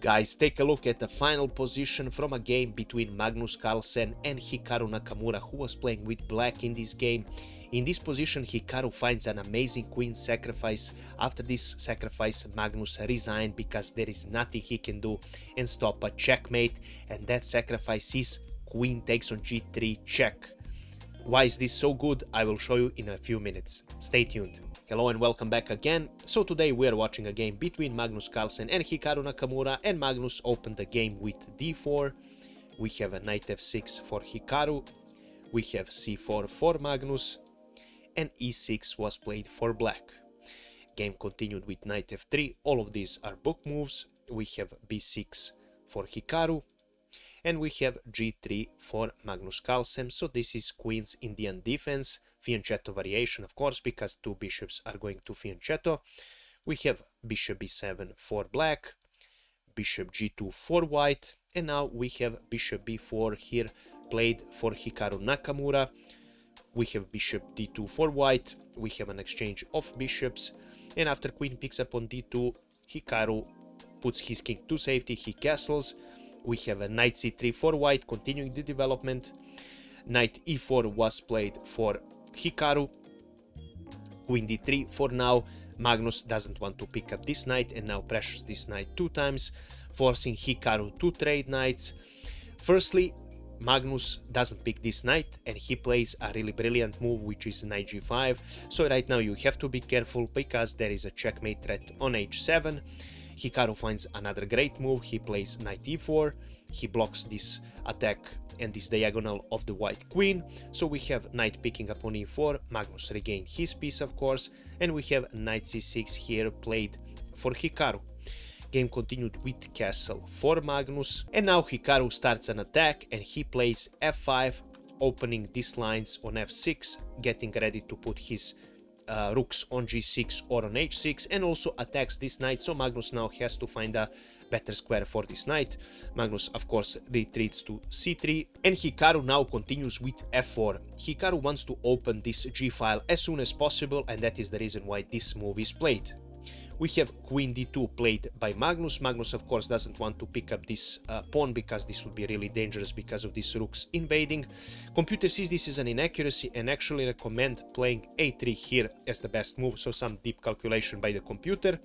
guys, take a look at the final position from a game between Magnus Carlsen and Hikaru Nakamura, who was playing with black in this game. In this position, Hikaru finds an amazing queen sacrifice. After this sacrifice, Magnus resigned because there is nothing he can do and stop a checkmate, and that sacrifice is queen takes on g3 check. Why is this so good? I will show you in a few minutes. Stay tuned. Hello and welcome back again. So today we are watching a game between Magnus Carlsen and Hikaru Nakamura, and Magnus opened the game with d4. We have a knight f6 for Hikaru, we have c4 for Magnus, and e6 was played for black. Game continued with knight f3. All of these are book moves. We have b6 for Hikaru, and we have g3 for Magnus Carlsen. So this is Queen's Indian defense, fianchetto variation of course, because two bishops are going to fianchetto. We have bishop b7 for black, bishop g2 for white, and now we have bishop b4 here played for Hikaru Nakamura. We have bishop d2 for white, we have an exchange of bishops, and after queen picks up on d2, Hikaru puts his king to safety, he castles. We have a knight c3 for white, continuing the development. Knight e4 was played for Hikaru. Queen d3 for now. Magnus doesn't want to pick up this knight and now pressures this knight two times, forcing Hikaru to trade knights. Firstly, Magnus doesn't pick this knight and he plays a really brilliant move, which is knight g5. So right now you have to be careful because there is a checkmate threat on h7. Hikaru finds another great move. He plays knight e4. He blocks this attack and this diagonal of the white queen. So we have knight picking up on e4. Magnus regained his piece, of course, and we have knight c6 here played for Hikaru. Game continued with castle for Magnus, and now Hikaru starts an attack and he plays f5, opening these lines on f6, getting ready to put his rooks on g6 or on h6, and also attacks this knight. So Magnus now has to find a better square for this knight. Magnus of course retreats to c3, and Hikaru now continues with f4. Hikaru wants to open this g file as soon as possible, and that is the reason why this move is played. We have queen d2 played by Magnus. Magnus of course doesn't want to pick up this pawn because this would be really dangerous because of these rooks invading. Computer sees this as an inaccuracy and actually recommend playing a3 here as the best move, so some deep calculation by the computer.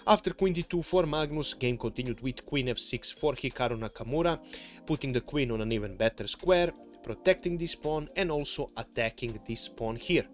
After queen d2 for Magnus, game continued with queen f6 for Hikaru Nakamura, putting the queen on an even better square, protecting this pawn and also attacking this pawn here.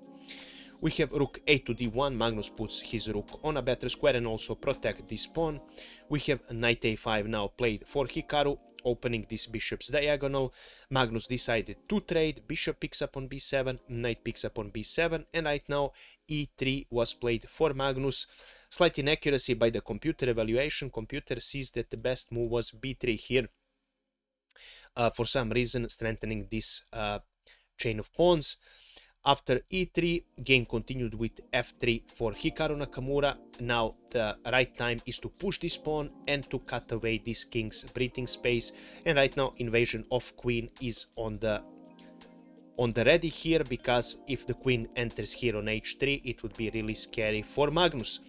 We have rook a to d1, Magnus puts his rook on a better square and also protect this pawn. We have knight a5 now played for Hikaru, opening this bishop's diagonal. Magnus decided to trade, bishop picks up on b7, knight picks up on b7, and right now e3 was played for Magnus. Slight inaccuracy by the computer evaluation. Computer sees that the best move was b3 here, for some reason strengthening this chain of pawns. After e3, game continued with f3 for Hikaru Nakamura. Now the right time is to push this pawn and to cut away this king's breathing space. And right now invasion of queen is on the ready here, because if the queen enters here on h3, it would be really scary for Magnus.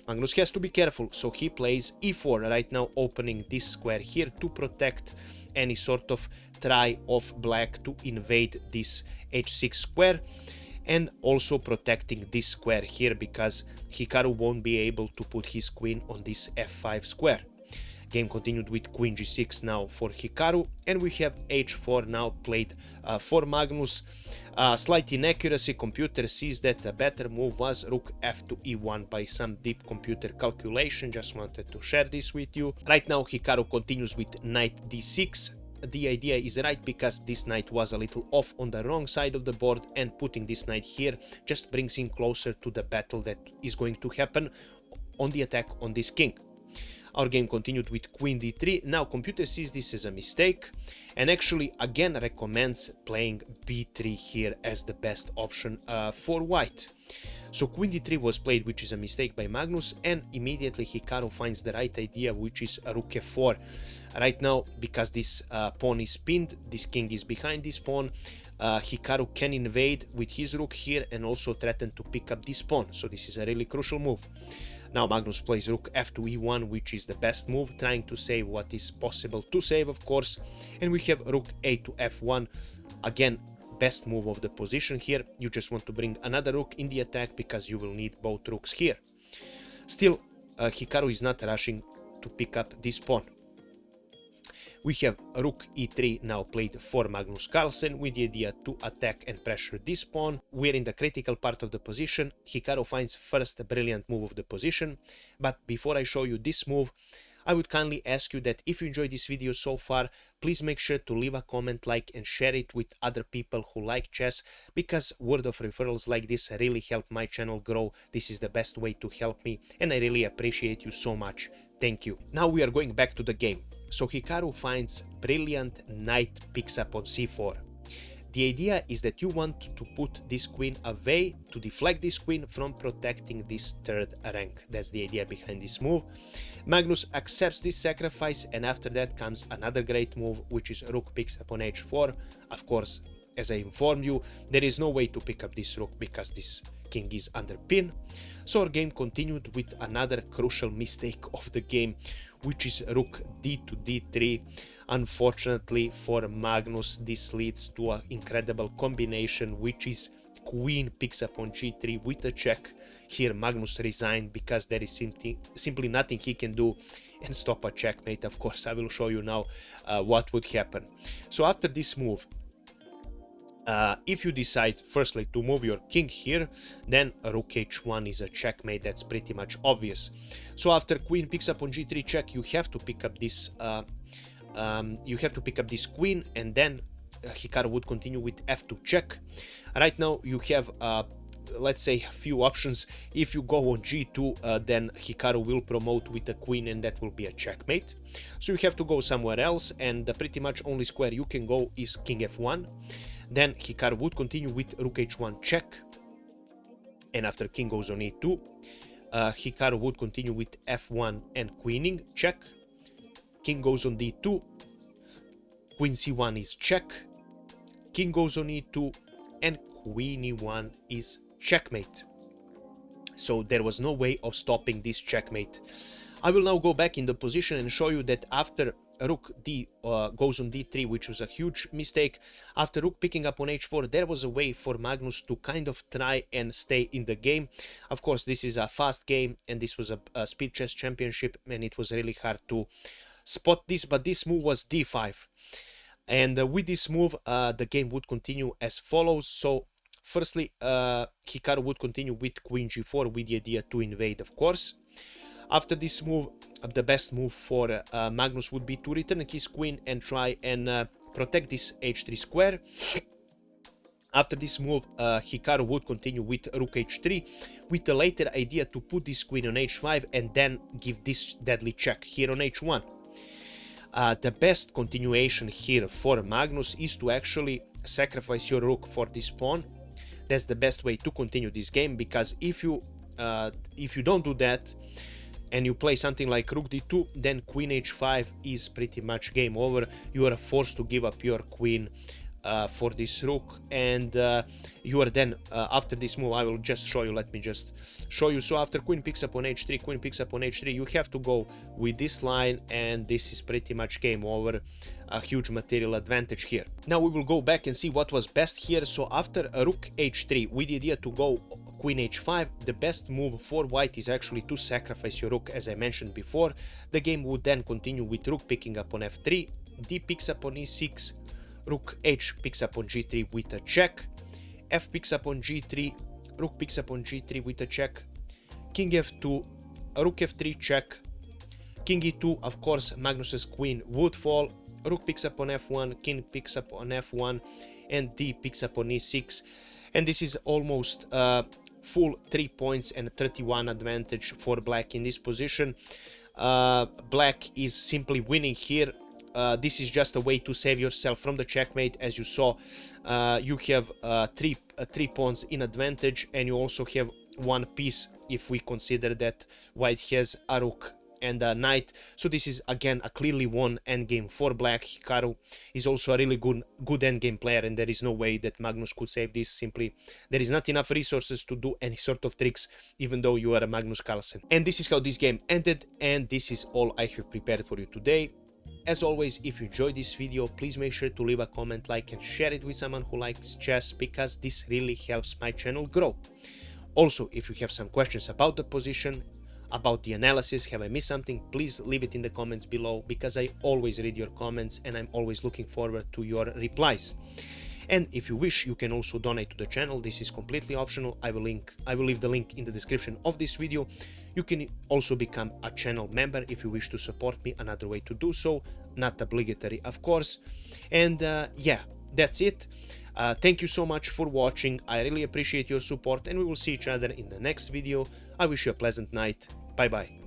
Magnus has to be careful, so he plays e4 right now, opening this square here to protect any sort of try of black to invade this h6 square, and also protecting this square here because Hikaru won't be able to put his queen on this f5 square. Game continued with queen g6 now for Hikaru, and we have h4 now played for Magnus. Slight inaccuracy. Computer sees that a better move was rook f to e1 by some deep computer calculation. Just wanted to share this with you. Right now Hikaru continues with knight d6. The idea is right because this knight was a little off on the wrong side of the board, and putting this knight here just brings him closer to the battle that is going to happen on the attack on this king. Our game continued with queen d3. Now computer sees this as a mistake and actually again recommends playing b3 here as the best option for white. So queen d3 was played, which is a mistake by Magnus, and immediately Hikaru finds the right idea, which is rook f4. Right now, because this pawn is pinned, this king is behind this pawn, Hikaru can invade with his rook here and also threaten to pick up this pawn. So this is a really crucial move. Now Magnus plays rook f2 e1, which is the best move, trying to save what is possible to save, of course. And we have rook a2 f1, again, best move of the position here. You just want to bring another rook in the attack because you will need both rooks here. Still, Hikaru is not rushing to pick up this pawn. We have rook e3 now played for Magnus Carlsen with the idea to attack and pressure this pawn. We're in the critical part of the position. Hikaru finds first brilliant move of the position, but before I show you this move, I would kindly ask you that if you enjoyed this video so far, please make sure to leave a comment, like, and share it with other people who like chess, because word of referrals like this really help my channel grow. This is the best way to help me, and I really appreciate you so much. Thank you. Now we are going back to the game. So Hikaru finds brilliant knight picks up on c4. The idea is that you want to put this queen away to deflect this queen from protecting this third rank. That's the idea behind this move. Magnus accepts this sacrifice, and after that comes another great move, which is rook picks up on h4. Of course, as I informed you, there is no way to pick up this rook because this king is under pin. So our game continued with another crucial mistake of the game, which is rook d to d3. Unfortunately for Magnus, this leads to an incredible combination, which is queen picks up on g3 with a check. Here Magnus resigned because there is simply nothing he can do and stop a checkmate. Of course, I will show you now what would happen. So after this move, if you decide firstly to move your king here, then rook h1 is a checkmate. That's pretty much obvious. So after queen picks up on g3 check, you have to pick up this queen, and then Hikaru would continue with f2 check. Right now you have let's say a few options. If you go on g2, then Hikaru will promote with the queen, and that will be a checkmate. So you have to go somewhere else, and the pretty much only square you can go is king f1. Then Hikaru would continue with rook h1 check, and after king goes on e2, Hikaru would continue with f1 and queening check. King goes on d2, queen c1 is check, king goes on e2, and queen e1 is checkmate. So there was no way of stopping this checkmate. I will now go back in the position and show you that after rook d goes on d3, which was a huge mistake, after rook picking up on h4, there was a way for Magnus to kind of try and stay in the game. Of course, this is a fast game, and this was a speed chess championship, and it was really hard to spot this, but this move was d5. And with this move, the game would continue as follows. So firstly, Hikaru would continue with queen g4 with the idea to invade, of course. After this move, the best move for Magnus would be to return his queen and try and protect this h3 square. After this move, Hikaru would continue with rook h3 with the later idea to put this queen on h5 and then give this deadly check here on h1. The best continuation here for Magnus is to actually sacrifice your rook for this pawn. That's the best way to continue this game, because if you don't do that and you play something like rook d2, then queen h5 is pretty much game over. You are forced to give up your queen for this rook, and you are then after this move, I will just show you, let me just show you. So after queen picks up on h3, queen picks up on h3, you have to go with this line, and this is pretty much game over. A huge material advantage here. Now we will go back and see what was best here. So after rook h3 with the idea to go queen h5, the best move for white is actually to sacrifice your rook, as I mentioned before. The game would then continue with rook picking up on f3, d picks up on e6, rook h picks up on g3 with a check, f picks up on g3, rook picks up on g3 with a check, king f2, rook f3 check, king e2, of course Magnus's queen would fall, rook picks up on f1, king picks up on f1, and d picks up on e6. And this is almost full 3 points and 31 advantage for black in this position. Black is simply winning here. This is just a way to save yourself from the checkmate. As you saw, you have three pawns in advantage, and you also have one piece if we consider that white has a rook and knight. So this is again a clearly won endgame for black. Hikaru is also a really good endgame player, and there is no way that Magnus could save this. Simply there is not enough resources to do any sort of tricks, even though you are a Magnus Carlsen. And this is how this game ended, and this is all I have prepared for you today. As always, if you enjoyed this video, please make sure to leave a comment, like, and share it with someone who likes chess, because this really helps my channel grow. Also, if you have some questions about the position, about the analysis, have I missed something, please leave it in the comments below, because I always read your comments and I'm always looking forward to your replies. And if you wish, you can also donate to the channel. This is completely optional. I will leave the link in the description of this video. You can also become a channel member if you wish to support me. Another way to do so, not obligatory, of course. And yeah, that's it. Thank you so much for watching. I really appreciate your support, and we will see each other in the next video. I wish you a pleasant night. Bye bye.